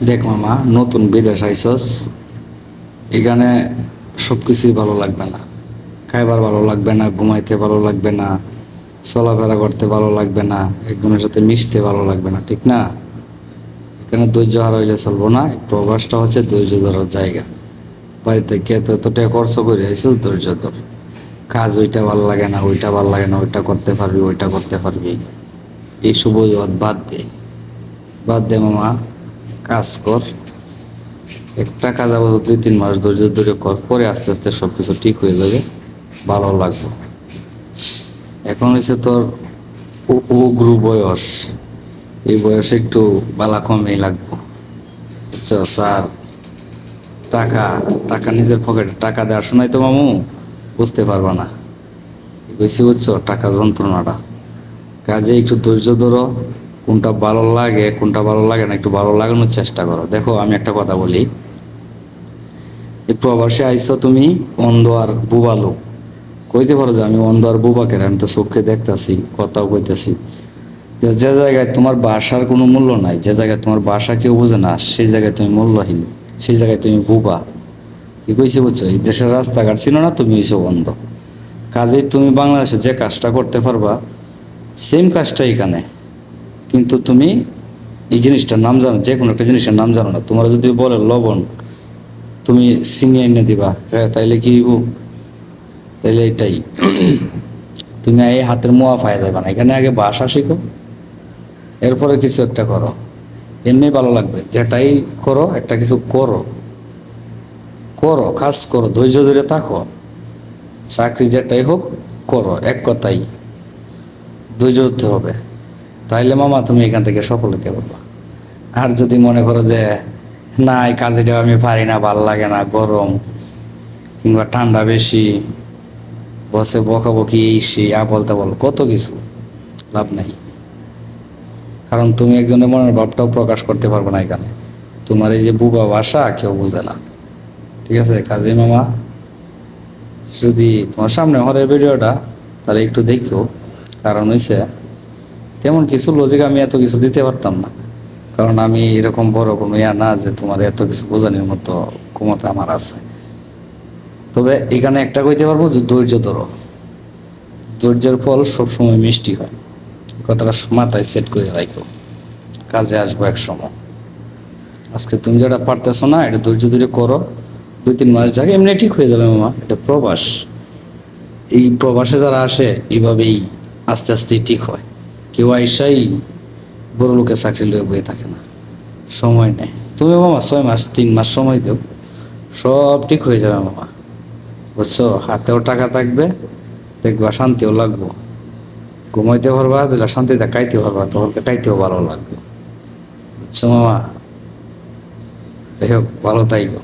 দেখ মামা, নতুন বিদেশ আইসস, এখানে সব কিছুই ভালো লাগবে না। খাইবার ভালো লাগবে না, ঘুমাইতে ভালো লাগবে না, চলাফেরা করতে ভালো লাগবে না, একজনের সাথে মিশতে ভালো লাগবে না, ঠিক না? এখানে ধৈর্য হারাইলে চলবো না। প্রবাসটা হচ্ছে ধৈর্য ধরার জায়গা। বাড়িতে কে তো এত টাকা খরচ করে আইসস, ধৈর্য ধর। কাজ ওইটা ভালো লাগে না, ওইটা ভালো লাগে না, ওইটা করতে পারবি, ওইটা করতে পারবি, এইসব অজুহাত বাদ দে। বাদ দে মামা, কাজ কর। একটা কাজ আবার 2-3 মাস ধৈর্য ধরে কর, পরে আস্তে আস্তে সব কিছু ঠিক হয়ে যাবে, ভালো লাগবে। এখন হচ্ছে তোর উগ্র বয়স, এই বয়সে একটু বালা কমই লাগবে, বুঝছো স্যার? টাকা টাকা নিজের পকেটে টাকা দেওয়ার সময় তো মামু বুঝতে পারবা না, বেশি বুঝছো টাকা যন্ত্রণাটা। কাজে একটু ধৈর্য ধরো, কোনটা ভালো লাগে কোনটা ভালো লাগে না একটু ভালো লাগানোর চেষ্টা করো। দেখো আমি একটা কথা বলি, এই প্রবাসে আইসো তুমি অন্ধ আর বুবা লোক। কইতে পারো যে আমি অন্ধ আর বুবা কেন, আমি তো চোখে দেখতাছি, কথাও কইতেছি। যে জায়গায় তোমার বাসার কোনো মূল্য নাই, যে জায়গায় তোমার বাসা কেউ বোঝে না, সেই জায়গায় তুমি মূল্যহীন, সেই জায়গায় তুমি বুবা। কি কইছি বুঝছো? এই দেশের রাস্তাঘাট ছিল না, তুমি হইছো অন্ধ। কাজেই তুমি বাংলাদেশে যে কাজটা করতে পারবা, সেম কাজটা এখানে, কিন্তু তুমি এই জিনিসটার নাম জানো, যে কোনো একটা জিনিসের নাম জানো না। তোমার যদি বলে লবণ, তুমি চিনি এনে দিবা, হ্যাঁ তাইলে কি হইব? তাইলে এটাই। তুমি এই হাতের মোয়া পায়ে যাবে না, এখানে আগে ভাষা শিখো, এরপরে কিছু একটা করো, এমনি ভালো লাগবে। যেটাই করো একটা কিছু করো, করো কাজ করো, ধৈর্য ধরে থাকো। চাকরি যেটাই হোক করো, এক কথাই ধৈর্য ধরতে হবে। তাইলে মামা তুমি এখান থেকে সফল হতে পারবা। আর যদি মনে করো যে না এই কাজটা আমি পারি না, ভাল লাগে না, গরম কিংবা ঠান্ডা বেশি, বসে বকাবকি এই সেই আবল তাবল কত কিছু, লাভ নাই। কারণ তুমি একজনের মনের ভাবটাও প্রকাশ করতে পারবে না এখানে। তোমার এই যে বুবা ভাষা কেউ বোঝে না, ঠিক আছে? কাজে মামা, যদি তোমার সামনে হরের ভিডিওটা, তাহলে একটু দেখো। কারণ হয়েছে তেমন কিছু লজিক আমি এত কিছু দিতে পারতাম না, কারণ আমি এরকম বড় কোনো ইয়া না যে তোমার এত কিছু বোঝানোর মতো ক্ষমতা আমার আছে। তবে এখানে একটা কইতে পারবো যে ধৈর্য ধরো, ধৈর্যের ফল সবসময় মিষ্টি হয়। কথাটা মাথায় সেট করে রাখো, কাজে আসবো এক সময়। আজকে তুমি যেটা পারতেছো না, এটা ধৈর্য ধরে করো, 2-3 মাস যাকে এমনি ঠিক হয়ে যাবে মামা। এটা প্রবাস, এই প্রবাসে যারা আসে এইভাবেই আস্তে আস্তে ঠিক হয়। কেউ আইসাই বড় লোকের চাকরি লয়ে বয়ে থাকে না, সময় নেই। তুমি মামা 6 মাস 3 মাস সময় দেও, সব ঠিক হয়ে যাবে মামা, বুঝছো? হাতেও টাকা থাকবে, দেখবা শান্তিও লাগবো, ঘুমাইতে পারবা, দিলা শান্তিতে খাইতে পারবা, তোমাকে খাইতেও ভালো লাগবে, বুঝছো মামা? যাই হোক, ভালো থাইকো।